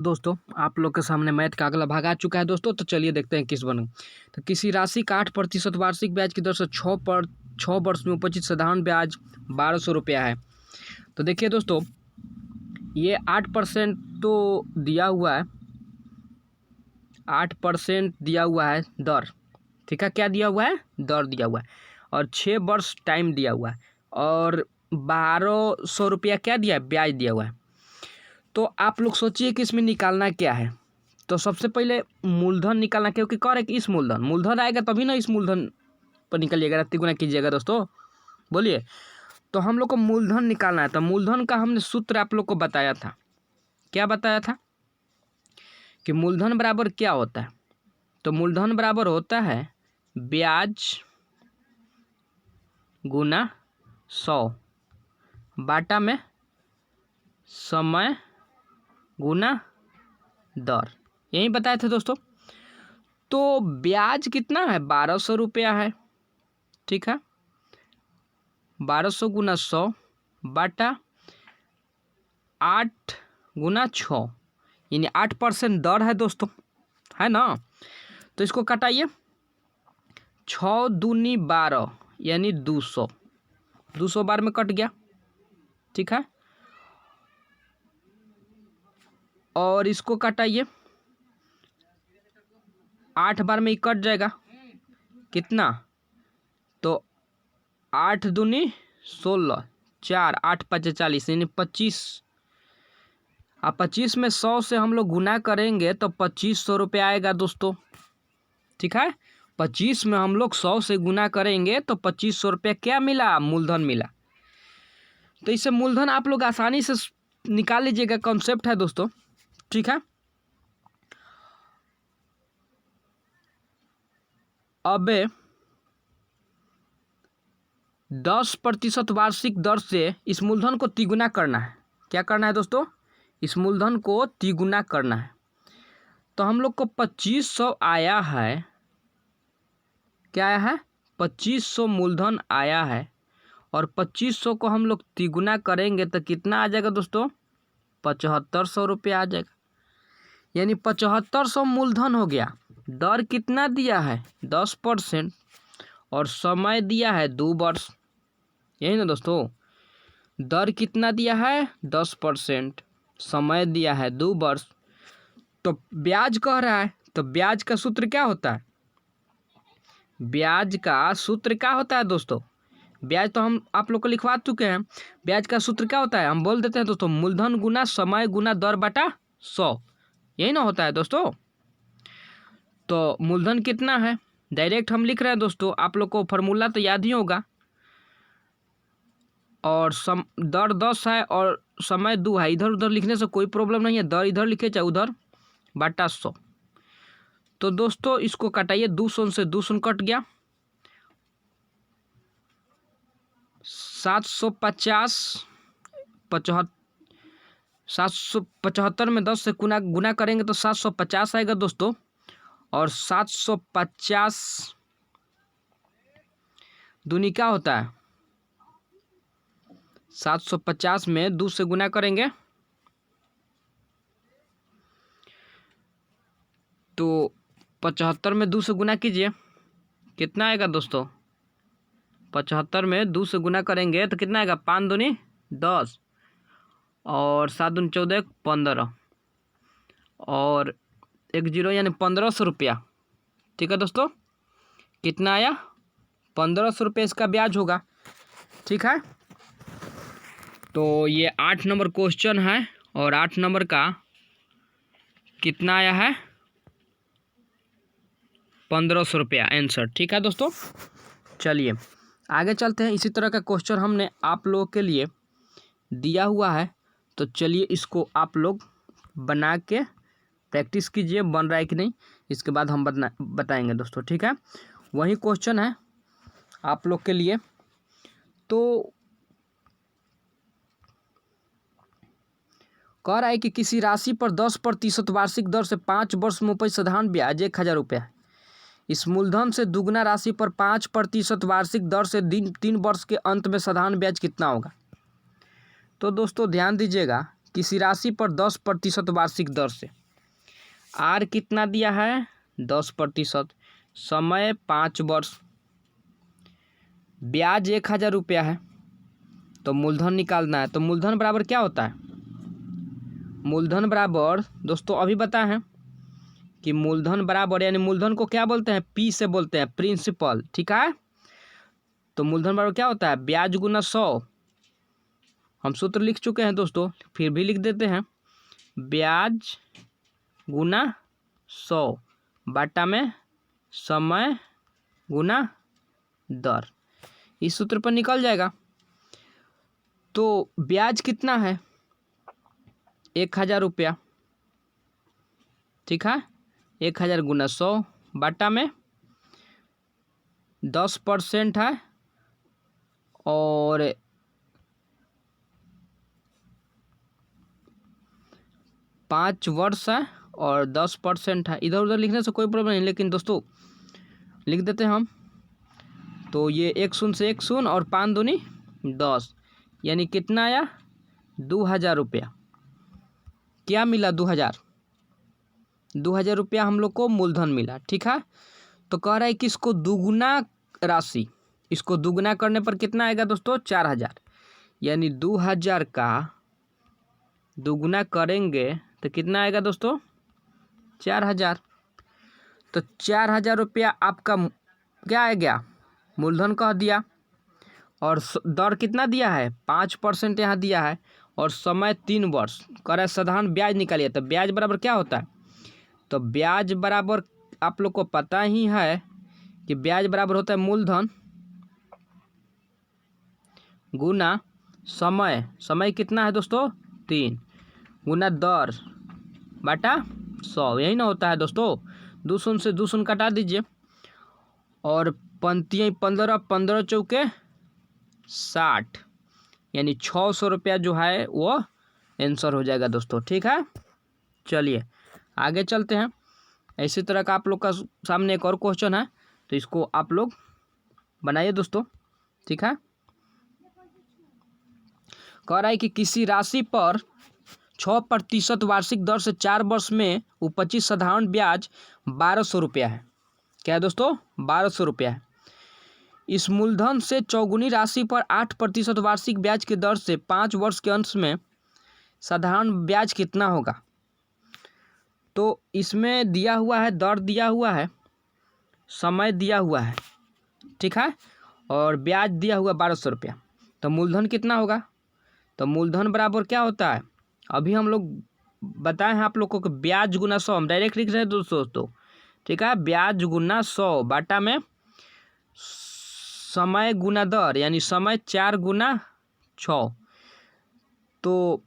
दोस्तों आप लोग के सामने मैथ का अगला भाग आ चुका है दोस्तों। तो चलिए देखते हैं किस बने। तो किसी राशि का 8% वार्षिक ब्याज की दर से 6 वर्ष में उपजित साधारण ब्याज 1200 रुपया है। तो देखिए दोस्तों, ये 8% तो दिया हुआ है, 8% दिया हुआ है दर। ठीक है, क्या दिया हुआ है? दर दिया हुआ है। और 6 वर्ष टाइम दिया हुआ है और 1200 रुपया क्या दिया है? ब्याज दिया हुआ है। तो आप लोग सोचिए कि इसमें निकालना क्या है। तो सबसे पहले मूलधन निकालना, क्योंकि कह रहे कि इस मूलधन आएगा तभी ना इस मूलधन पर निकलिएगा, तिगुना कीजिएगा दोस्तों। बोलिए, तो हम लोग को मूलधन निकालना है। तो मूलधन का हमने सूत्र आप लोग को बताया था। क्या बताया था? कि मूलधन बराबर क्या होता है? तो मूलधन बराबर होता है ब्याज गुना 100 बाटा में समय गुना दर। यही बताए थे दोस्तों। तो ब्याज कितना है? 1200 रुपया है। ठीक है, 1200 गुना 100 बाटा 8 गुना 6, यानी 8% दर है दोस्तों, है ना। तो इसको कटाइए, 6 दूनी 12 यानी 200, 200 बार में कट गया। ठीक है, और इसको कटाइए, 8 बार में ही कट जाएगा। कितना? तो 8 दूनी 16, 4 8 5 40 यानी 25। अब 25 में 100 से हम लोग गुना करेंगे तो 2500 रुपये आएगा दोस्तों। ठीक है, 25 में हम लोग 100 से गुना करेंगे तो 2500 रुपये क्या मिला? मूलधन मिला। तो इससे मूलधन आप लोग आसानी से निकाल लीजिएगा, कॉन्सेप्ट है दोस्तों। ठीक है, अब 10% वार्षिक दर से इस मूलधन को तिगुना करना है। क्या करना है दोस्तों? इस मूलधन को तिगुना करना है। तो हम लोग को 2500 आया है। क्या आया है? 2500 मूलधन आया है और 2500 को हम लोग तिगुना करेंगे तो कितना आ जाएगा दोस्तों? 7500 रुपया आ जाएगा। यानी 7500 मूलधन हो गया। दर कितना दिया है? 10% और समय दिया है 2 वर्ष। यही ना दोस्तों, दर कितना दिया है? 10%, समय दिया है 2 वर्ष। तो ब्याज कह रहा है, तो ब्याज का सूत्र क्या होता है? ब्याज का सूत्र क्या होता है दोस्तों? ब्याज तो हम आप लोग को लिखवा चुके हैं। ब्याज का सूत्र क्या होता है? हम बोल देते हैं दोस्तों, मूलधन गुना समय गुना दर बटा 100। यही ना होता है दोस्तों। तो मूलधन कितना है डायरेक्ट हम लिख रहे हैं दोस्तों, आप लोग को फॉर्मूला तो याद ही होगा। और दर 10 है और समय 2 है। इधर उधर लिखने से कोई प्रॉब्लम नहीं है, दर इधर लिखे चाहे उधर, बटा 100। तो दोस्तों इसको कटाइए, 200 से 200 कट गया, 750 775 में 10 से गुना करेंगे तो 750 आएगा दोस्तों। और 750 दूनी क्या होता है? 750 में 2 से गुना करेंगे तो 75 में 2 से गुना कीजिए, कितना आएगा दोस्तों? 75 में 2 से गुना करेंगे तो कितना आएगा? 5 दूनी 10 और 7 दूनी 14, 15 और 1 0 यानी 1500 रुपया। ठीक है दोस्तों, कितना आया? 1500 रुपये इसका ब्याज होगा। ठीक है, तो ये 8 नंबर क्वेश्चन है और 8 नंबर का कितना आया है? 1500 रुपया आंसर। ठीक है दोस्तों, चलिए आगे चलते हैं। इसी तरह का क्वेश्चन हमने आप लोगों के लिए दिया हुआ है, तो चलिए इसको आप लोग बना के प्रैक्टिस कीजिए, बन रहा है कि नहीं, इसके बाद हम बताएंगे दोस्तों। ठीक है, वही क्वेश्चन है आप लोग के लिए। तो कह रहा है कि किसी राशि पर 10% वार्षिक दर से 5 वर्ष में उपज साधारण ब्याज 1000 रुपया है। इस मूलधन से दुगुना राशि पर 5% वार्षिक दर से 3 वर्ष के अंत में साधारण ब्याज कितना होगा? तो दोस्तों ध्यान दीजिएगा किसी राशि पर 10% वार्षिक दर से। आर कितना दिया है 10%, समय 5 वर्ष, ब्याज 1000 रुपया है, तो मूलधन निकालना है। तो मूलधन बराबर क्या होता है, मूलधन बराबर दोस्तों अभी बताए हैं कि मूलधन बराबर, यानी मूलधन को क्या बोलते हैं, पी से बोलते हैं, प्रिंसिपल, ठीक है। तो मूलधन बराबर क्या होता है, ब्याज गुना 100। हम सूत्र लिख चुके हैं दोस्तों, फिर भी लिख देते हैं, ब्याज गुना 100 बाटा में समय गुना दर, इस सूत्र पर निकल जाएगा। तो ब्याज कितना है 1000 रुपया, ठीक है। 1000 गुना 100 बाटा में 10% है और 5 वर्ष है और 10% है। इधर उधर लिखने से कोई प्रॉब्लम नहीं, लेकिन दोस्तों लिख देते हैं हम। तो ये 1 शून्य से 1 शून्य और 5 दूनी 10, यानी कितना आया 2000 रुपया। क्या मिला 2000 रुपया हम लोग को मूलधन मिला, ठीक है। तो कह रहा है कि इसको दुगुना राशि, इसको दुगुना करने पर कितना आएगा दोस्तों 4000, यानी 2000 का दुगुना करेंगे तो कितना आएगा दोस्तों 4000। तो 4000 रुपया आपका क्या आ गया, मूलधन कह दिया, और दर कितना दिया है 5% यहाँ दिया है, और समय 3 वर्ष। कह रहा है साधारण ब्याज निकालिए। तो ब्याज बराबर क्या होता है, तो ब्याज बराबर आप लोग को पता ही है कि ब्याज बराबर होता है मूलधन गुना समय, समय कितना है दोस्तों 3, गुना दर बाटा 100, यही ना होता है दोस्तों। 2 शून्य से 2 शून्य कटा दीजिए, और पंक्तियाँ 15, 15 चौके 60, यानी 600 रुपया जो है वो आंसर हो जाएगा दोस्तों, ठीक है। चलिए आगे चलते हैं। इसी तरह का आप लोग का सामने एक और क्वेश्चन है, तो इसको आप लोग बनाइए दोस्तों, ठीक है। कह रहा है कि किसी राशि पर 6% वार्षिक दर से 4 वर्ष में उपजित साधारण ब्याज 1200 रुपया है। क्या है दोस्तों 1200 रुपया है। इस मूलधन से चौगुनी राशि पर 8% वार्षिक ब्याज की दर से 5 वर्ष के अंत में साधारण ब्याज कितना होगा। तो इसमें दिया हुआ है, दर दिया हुआ है, समय दिया हुआ है, ठीक है, और ब्याज दिया हुआ 1200 रुपया। तो मूलधन कितना होगा, तो मूलधन बराबर क्या होता है, अभी हम लोग बताए हैं आप लोगों को, ब्याज गुना 100, हम डायरेक्ट लिख रहे हैं दोस्तों, ठीक है। ब्याज गुना 100 बाटा में समय गुना दर, यानी समय 4 गुना 6, तो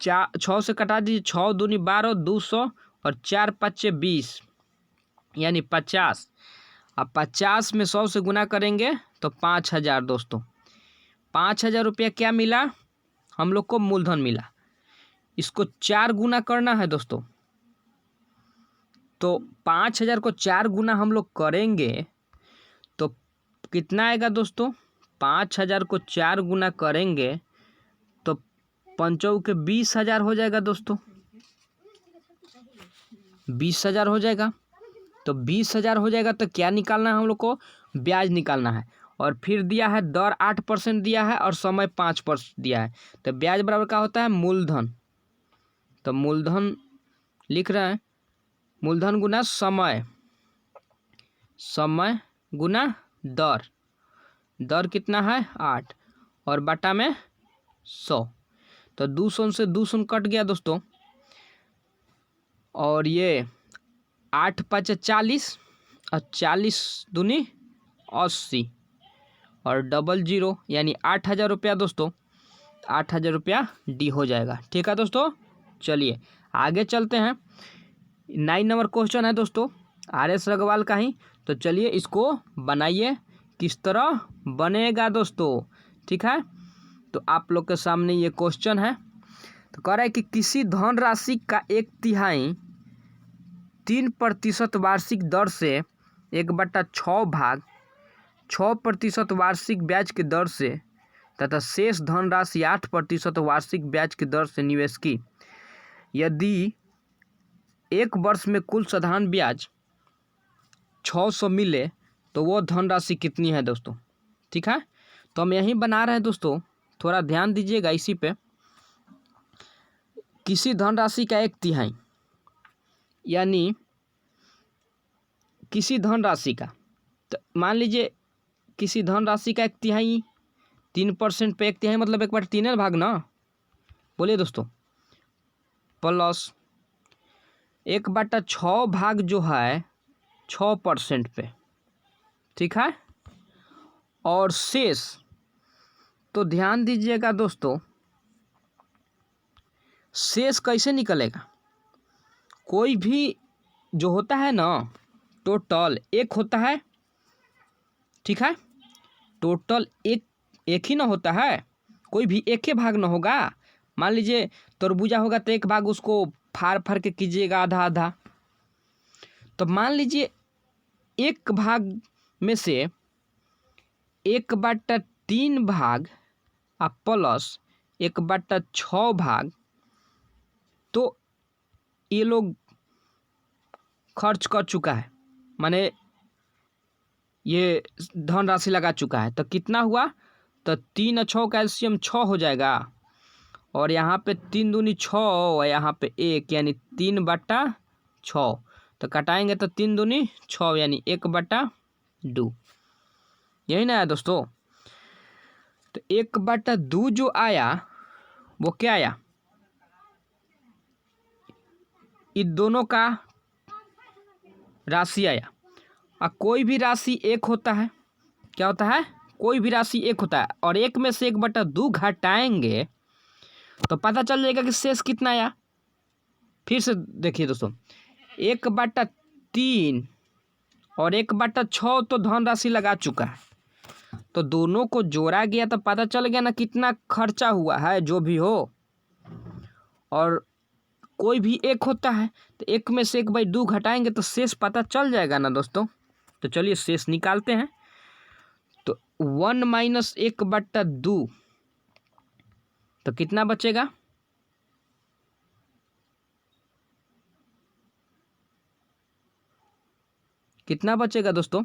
6 से कटा दीजिए, 6 दूनी 12, 200 और 4 पच्चे 20, यानी 50। अब 50 में 100 से गुना करेंगे तो 5000 दोस्तों। 5000 रुपया क्या मिला हम लोग को, मूलधन मिला। इसको 4 गुना करना है दोस्तों, तो 5000 को 4 गुना हम लोग करेंगे तो कितना आएगा दोस्तों, 5000 को 4 गुना करेंगे तो 5 के 20,000 हो जाएगा दोस्तों, 20,000 हो जाएगा। तो 20,000 हो जाएगा तो क्या निकालना है हम लोग को, ब्याज निकालना है। और फिर दिया है दर 8% दिया है और समय 5% दिया है। तो ब्याज बराबर क्या होता है मूलधन, तो मूलधन लिख रहे हैं, मूलधन गुना समय, समय गुना दर, दर कितना है 8 और बटा में 100। तो 2 शून्य से 2 शून्य कट गया दोस्तों, और ये 8 5 40 और 40 दूनी 80 और 00, यानी 8000 रुपया दोस्तों, 8000 रुपया डी हो जाएगा, ठीक है दोस्तों। चलिए आगे चलते हैं। 9 नंबर क्वेश्चन है दोस्तों RS रगवाल का ही, तो चलिए इसको बनाइए, किस तरह बनेगा दोस्तों, ठीक है। तो आप लोग के सामने ये क्वेश्चन है। तो कह रहा है कि किसी धन राशि का 1/3 3% वार्षिक दर से 1/6 भाग 6% वार्षिक ब्याज की दर से तथा शेष धनराशि 8% वार्षिक ब्याज की दर से निवेश की। यदि एक वर्ष में कुल साधारण ब्याज 600 मिले तो वो धनराशि कितनी है दोस्तों। ठीक है, तो हम यहीं बना रहे हैं दोस्तों, थोड़ा ध्यान दीजिएगा इसी पे। किसी धनराशि का 1/3 यानी किसी धनराशि का, तो मान लीजिए किसी धनराशि का 1/3 3% पे 1/3 मतलब 1/3 भाग ना, बोलिए दोस्तों, प्लस 1/6 भाग जो है 6% पे। ठीक है, और शेष, तो ध्यान दीजिएगा दोस्तों, शेष कैसे निकलेगा। कोई भी जो होता है ना टोटल एक होता है। ठीक है, टोटल एक ही ना होता है, कोई भी एक ही भाग ना होगा। मान लीजिए तरबूजा होगा तो एक भाग उसको फाड़ फाड़ के कीजिएगा आधा आधा। तो मान लीजिए एक भाग में से 1/3 भाग और प्लस 1/6 भाग, तो ये लोग खर्च कर चुका है, माने ये धनराशि लगा चुका है। तो कितना हुआ, तो 3 और 6 कैल्शियम 6 हो जाएगा, और यहाँ पे 3 दूनी 6 और यहाँ पे 1 यानी 3/6। तो कटाएंगे तो 3 दूनी 6 यानी 1/2। यही ना है दोस्तों। तो 1/2 जो आया वो क्या आया, इन दोनों का राशि आया। और कोई भी राशि एक होता है, क्या होता है, कोई भी राशि एक होता है, और एक में से 1/2 घटाएंगे तो पता चल जाएगा कि शेष कितना आया। फिर से देखिए दोस्तों, 1/3 और 1/6 तो धनराशि लगा चुका है, तो दोनों को जोड़ा गया तो पता चल गया ना कितना खर्चा हुआ है जो भी हो। और कोई भी एक होता है तो एक में से 1/2 घटाएंगे तो शेष पता चल जाएगा ना दोस्तों। तो चलिए शेष निकालते हैं। तो 1 - 1/2 तो कितना बचेगा, कितना बचेगा दोस्तों,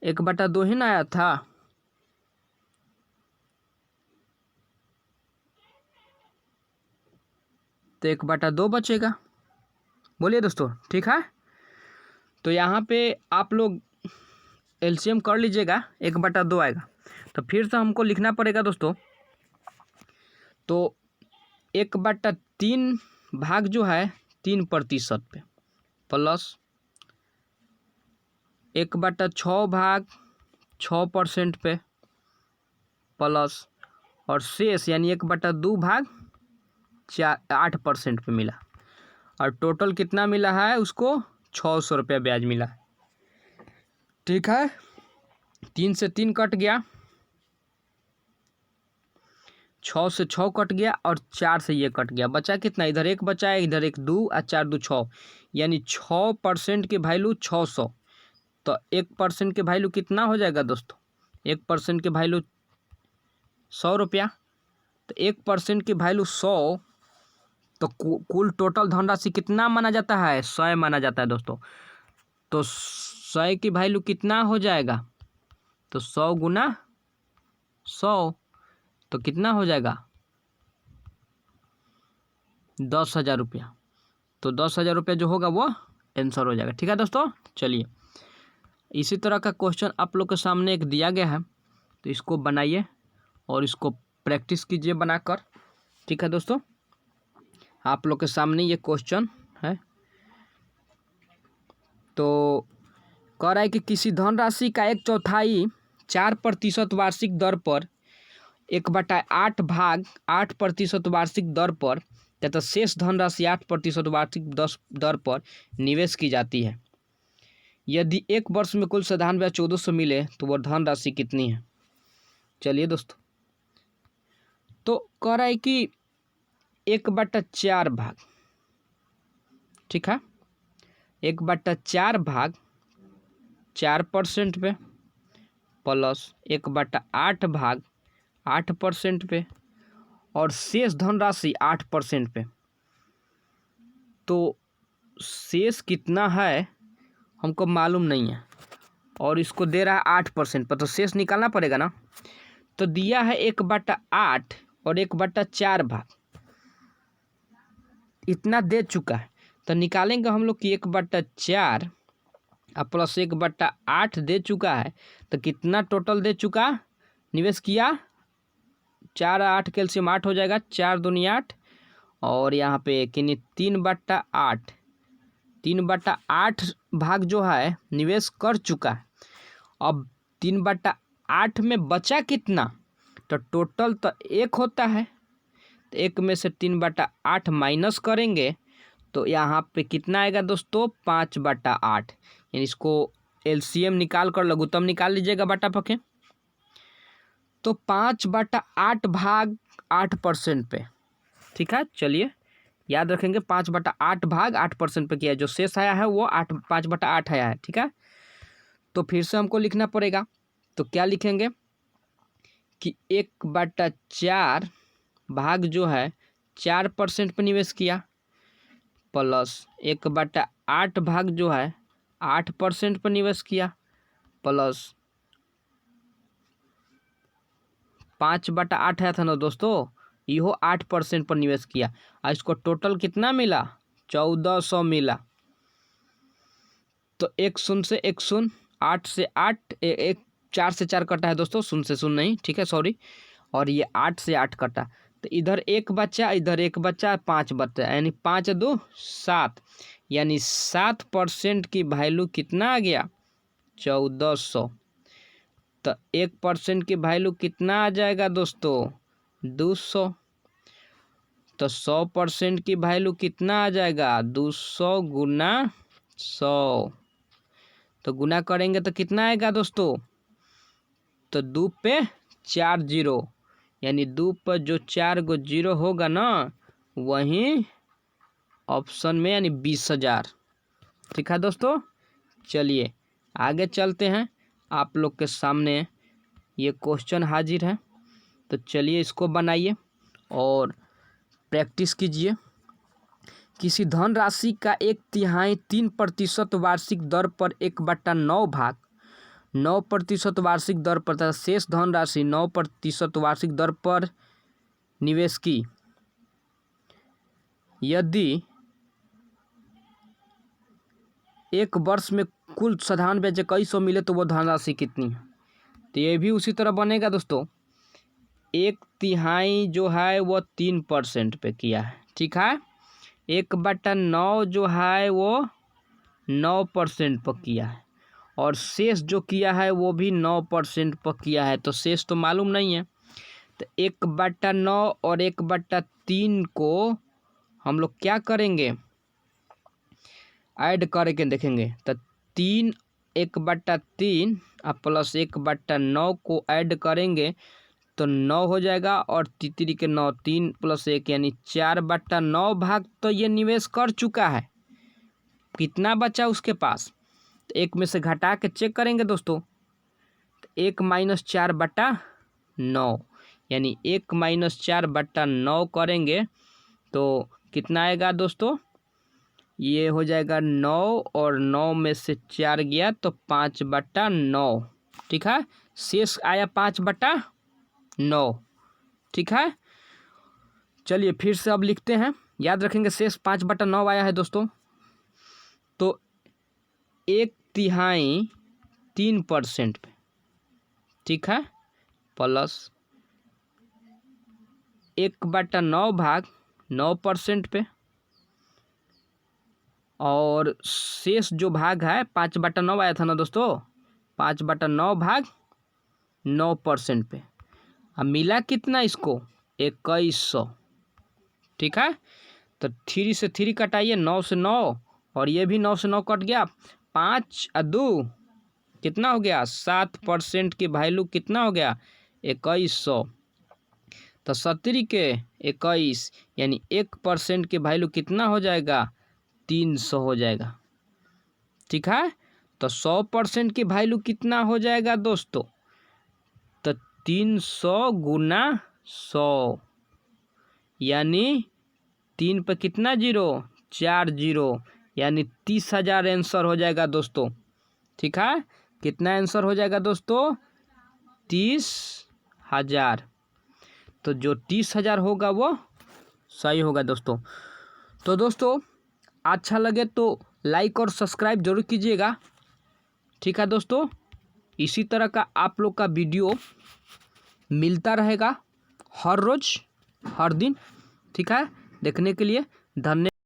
1/2 ही ना आया था। तो 1/2 बचेगा, बोलिए दोस्तों। ठीक है, तो यहाँ पे आप लोग एलसीएम कर लीजिएगा, 1/2 आएगा। तो फिर से हमको लिखना पड़ेगा दोस्तों। तो 1/3 भाग जो है 3% पे, प्लस 1/6 भाग 6% पे, प्लस और शेष यानी 1/2 भाग 8% पे मिला। और टोटल कितना मिला है उसको, 600 रुपया ब्याज मिला। ठीक है, 3 से 3 कट गया, 6 से 6 कट गया, और 4 से ये कट गया। बचा कितना, इधर 1 बचा है, इधर 1 2 और 4 2 6, यानी 6% की वैल्यू 600। तो 1% की वैल्यू कितना हो जाएगा दोस्तों, 1% की वैल्यू 100 रुपया। तो 1% की वैल्यू 100, तो कुल टोटल धनराशि कितना माना जाता है, 100 माना जाता है दोस्तों। तो 100 की वैल्यू कितना हो जाएगा, तो 100 गुना 100, तो कितना हो जाएगा, 10,000 रुपया। तो 10,000 रुपया जो होगा वो आंसर हो जाएगा। ठीक है दोस्तों, चलिए इसी तरह का क्वेश्चन आप लोग के सामने एक दिया गया है, तो इसको बनाइए और इसको प्रैक्टिस कीजिए बनाकर। ठीक है दोस्तों, आप लोग के सामने ये क्वेश्चन है। तो कह रहा है कि किसी धनराशि का 1/4 4% वार्षिक दर पर 1/8 भाग 8% वार्षिक दर पर तथा शेष धनराशि 8% वार्षिक दर पर निवेश की जाती है। यदि एक वर्ष में कुल साधारण ब्याज 1400 मिले तो वह धनराशि कितनी है। चलिए दोस्तों, तो कह रहा है कि 1/4 भाग, ठीक है, 1/4 भाग 4% पे प्लस 1/8 भाग 8% पे और शेष धनराशि 8% पे। तो शेष कितना है हमको मालूम नहीं है और इसको दे रहा है 8% पर, तो शेष निकालना पड़ेगा ना। तो दिया है 1/8 और 1/4 भाग, इतना दे चुका है। तो निकालेंगे हम लोग कि 1/4 प्लस 1/8 दे चुका है, तो कितना टोटल दे चुका, निवेश किया 4 8 कैल्शियम 8 हो जाएगा, 4 दूनी 8 और यहाँ पे कितनी 3/8, 3/8 भाग जो है निवेश कर चुका है। अब 3/8 में बचा कितना, तो टोटल तो 1 होता है, तो 1 में से 3/8 माइनस करेंगे तो यहाँ पे कितना आएगा दोस्तों 5/8। यानी इसको एलसीएम निकाल कर लघुत्तम निकाल लीजिएगा बटा पके। तो 5/8 भाग 8% पे, ठीक है। चलिए याद रखेंगे 5/8 भाग 8% पे किया है, जो शेष आया है वो 5/8 आया है, ठीक है। तो फिर से हमको लिखना पड़ेगा, तो क्या लिखेंगे कि 1/4 भाग जो है 4% पे निवेश किया प्लस 1/8 भाग जो है 8% पर निवेश किया प्लस 5/8 आया था ना दोस्तों, इहो 8% पर निवेश किया और इसको टोटल कितना मिला 1400 मिला। तो 1 शून्य से 1 शून्य, 8 से 8, 1 4 से 4 कटा है दोस्तों, शून्य से शून्य नहीं, ठीक है सॉरी, और ये 8 से 8 कटा, तो इधर 1 बचा, इधर 1 बचा, 5 बचा, यानी 5 2 7, यानी 7% की वैल्यू कितना आ गया 1400। तो 1% की वैल्यू कितना आ जाएगा दोस्तों 200। तो 100% की वैल्यू कितना आ जाएगा 200 गुना 100। तो गुना करेंगे तो कितना आएगा दोस्तों, तो 2 पे 4 जीरो, यानी 2 पर जो 4 गो जीरो होगा ना वहीं ऑप्शन में, यानी 20,000, ठीक है दोस्तों। चलिए आगे चलते हैं, आप लोग के सामने ये क्वेश्चन हाजिर है, तो चलिए इसको बनाइए और प्रैक्टिस कीजिए। किसी धन राशि का 1/3 3% वार्षिक दर पर 1/9 भाग 9% वार्षिक दर पर तथा शेष धन राशि 9% वार्षिक दर पर निवेश की। यदि एक वर्ष में कुल साधारण ब्याज 2100 मिले तो वो धनराशि कितनी है। तो ये भी उसी तरह बनेगा दोस्तों, 1/3 जो है वो 3% पे किया है, ठीक है। 1/9 जो है वो 9% पर किया है और शेष जो किया है वो भी 9% पर किया है, तो शेष तो मालूम नहीं है। तो 1/9 और 1/3 को हम लोग क्या करेंगे ऐड करके देखेंगे, तो 3 1/3 प्लस 1/9 को ऐड करेंगे तो 9 हो जाएगा और तितरी के 9, 3 + 1 यानी 4/9 भाग तो ये निवेश कर चुका है। कितना बचा उसके पास, तो 1 में से घटा के चेक करेंगे दोस्तों, 1 - 4/9 यानी 1 - 4/9 करेंगे तो कितना आएगा दोस्तों, ये हो जाएगा 9 और 9 में से 4 गया तो 5/9, ठीक है। शेष आया 5/9, ठीक है। चलिए फिर से अब लिखते हैं, याद रखेंगे शेष 5/9 आया है दोस्तों। तो 1/3 3% पे, ठीक है, प्लस 1/9 भाग 9% पे और शेष जो भाग है 5/9 आया था ना दोस्तों, 5/9 भाग 9% पे। अब मिला कितना इसको 2100, ठीक है। तो 3 से 3 कटाइए, 9 से 9 और ये भी 9 से 9 कट गया, 5 और 2 कितना हो गया 7% की वैल्यू कितना हो गया 2100। तो 70 के 21 यानी 1% की वैल्यू कितना हो जाएगा 300 हो जाएगा, ठीक है। तो 100% की वैल्यू कितना हो जाएगा दोस्तों? तो 300 गुना 100 यानी 3 पे कितना जीरो? 4 जीरो, यानी 30,000 आंसर हो जाएगा दोस्तों। ठीक है, कितना आंसर हो जाएगा दोस्तों? 30,000। तो जो 30,000 होगा वो सही होगा दोस्तों। तो दोस्तों अच्छा लगे तो लाइक और सब्सक्राइब जरूर कीजिएगा। ठीक है दोस्तों, इसी तरह का आप लोग का वीडियो मिलता रहेगा हर रोज़ हर दिन। ठीक है, देखने के लिए धन्यवाद।